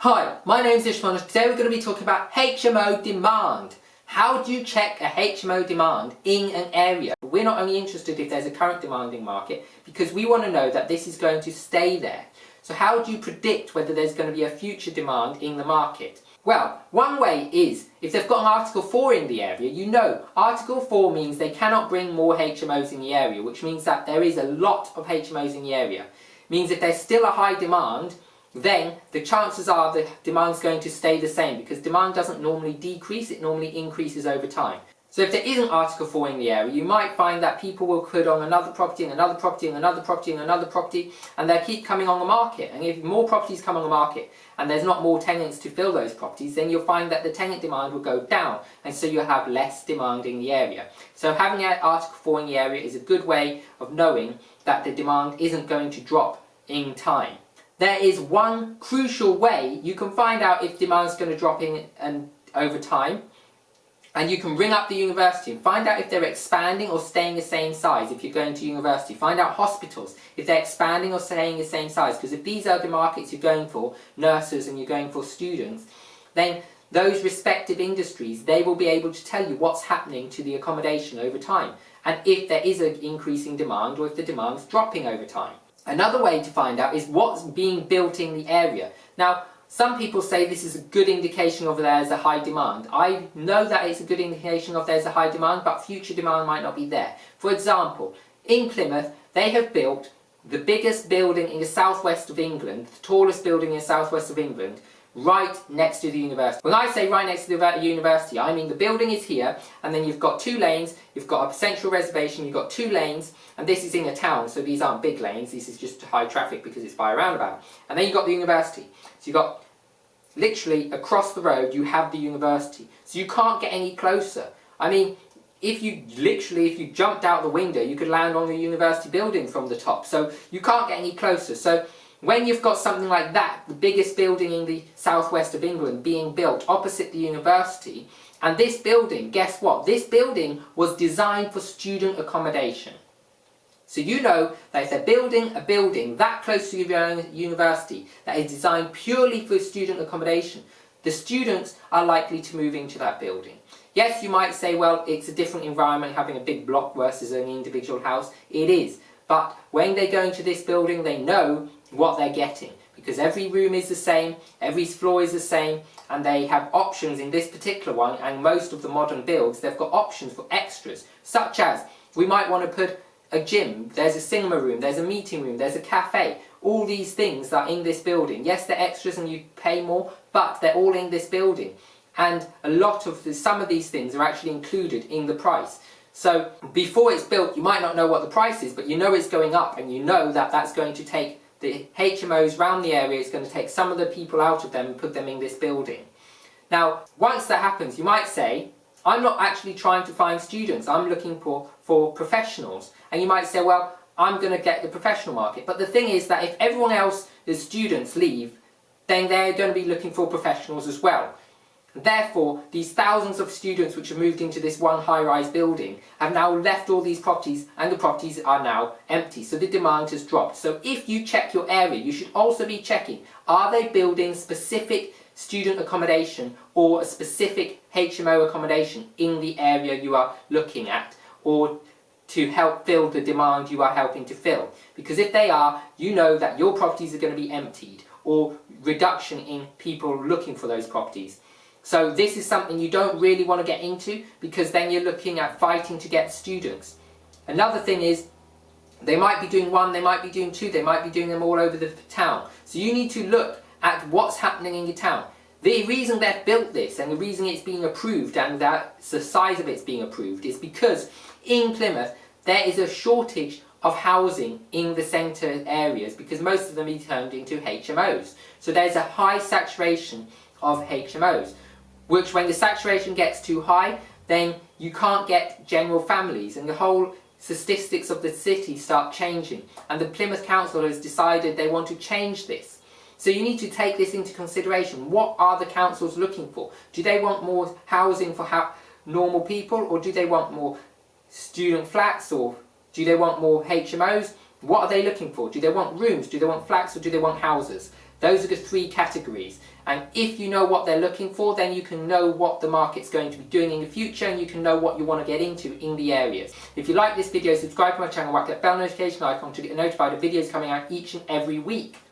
Hi, my name's Ishmael and today we're going to be talking about HMO demand. How do you check a HMO demand in an area? We're not only interested if there's a current demanding market because we want to know that this is going to stay there. So how do you predict whether there's going to be a future demand in the market? Well, one way is, if they've got an Article 4 in the area, you know Article 4 means they cannot bring more HMOs in the area, which means that there is a lot of HMOs in the area. It means if there's still a high demand, then the chances are the demand's going to stay the same, because demand doesn't normally decrease, it normally increases over time. So if there isn't Article 4 in the area, you might find that people will put on another property and another property and another property and another property, and they'll keep coming on the market. And if more properties come on the market and there's not more tenants to fill those properties, then you'll find that the tenant demand will go down, and so you'll have less demand in the area. So having an Article 4 in the area is a good way of knowing that the demand isn't going to drop in time. There is one crucial way you can find out if demand is going to drop in and over time, and you can ring up the university and find out if they're expanding or staying the same size. If you're going to university, find out hospitals if they're expanding or staying the same size, because if these are the markets you're going for, nurses, and you're going for students, then those respective industries, they will be able to tell you what's happening to the accommodation over time, and if there is an increasing demand or if the demand's dropping over time. Another way to find out is what's being built in the area. Now, some people say this is a good indication of there's a high demand. I know that it's a good indication of there's a high demand, but future demand might not be there. For example, in Plymouth, they have built the biggest building in the southwest of England, the tallest building in the southwest of England, right next to the university. When I say right next to the university, I mean the building is here, and then you've got two lanes, you've got a central reservation, you've got two lanes, and this is in a town, so these aren't big lanes, this is just high traffic because it's by a roundabout. And then you've got the university. So you've got, literally across the road, you have the university. So you can't get any closer. I mean, if you jumped out the window, you could land on the university building from the top. So you can't get any closer. So when you've got something like that, the biggest building in the southwest of England being built opposite the university, and this building, guess what? This building was designed for student accommodation. So you know that if they're building a building that close to your university that is designed purely for student accommodation, the students are likely to move into that building. Yes, you might say, well, it's a different environment having a big block versus an individual house. It is. But when they go into this building, they know what they're getting, because every room is the same, every floor is the same, and they have options in this particular one, and most of the modern builds, they've got options for extras, such as, we might want to put a gym, there's a cinema room, there's a meeting room, there's a cafe. All these things are in this building. Yes, they're extras and you pay more, but they're all in this building. And some of these things are actually included in the price. So before it's built, you might not know what the price is, but you know it's going up, and you know that that's going to take the HMOs around the area, it's going to take some of the people out of them and put them in this building. Now, once that happens, you might say, I'm not actually trying to find students, I'm looking for professionals. And you might say, well, I'm going to get the professional market. But the thing is that if everyone else, the students, leave, then they're going to be looking for professionals as well. Therefore, these thousands of students which have moved into this one high-rise building have now left all these properties, and the properties are now empty. So the demand has dropped. So if you check your area, you should also be checking, are they building specific student accommodation or a specific HMO accommodation in the area you are looking at, or to help fill the demand you are helping to fill. Because if they are, you know that your properties are going to be emptied, or reduction in people looking for those properties. So this is something you don't really want to get into, because then you're looking at fighting to get students. Another thing is, they might be doing one, they might be doing two, they might be doing them all over the town. So you need to look at what's happening in your town. The reason they've built this, and the reason it's being approved, and that the size of it's being approved, is because in Plymouth there is a shortage of housing in the centre areas, because most of them are turned into HMOs. So there's a high saturation of HMOs, which when the saturation gets too high, then you can't get general families, and the whole statistics of the city start changing. And the Plymouth Council has decided they want to change this. So you need to take this into consideration. What are the councils looking for? Do they want more housing for normal people, or do they want more student flats, or do they want more HMOs? What are they looking for? Do they want rooms? Do they want flats, or do they want houses? Those are the three categories. And if you know what they're looking for, then you can know what the market's going to be doing in the future, and you can know what you want to get into in the areas. If you like this video, subscribe to my channel, whack that bell notification icon to get notified of videos coming out each and every week.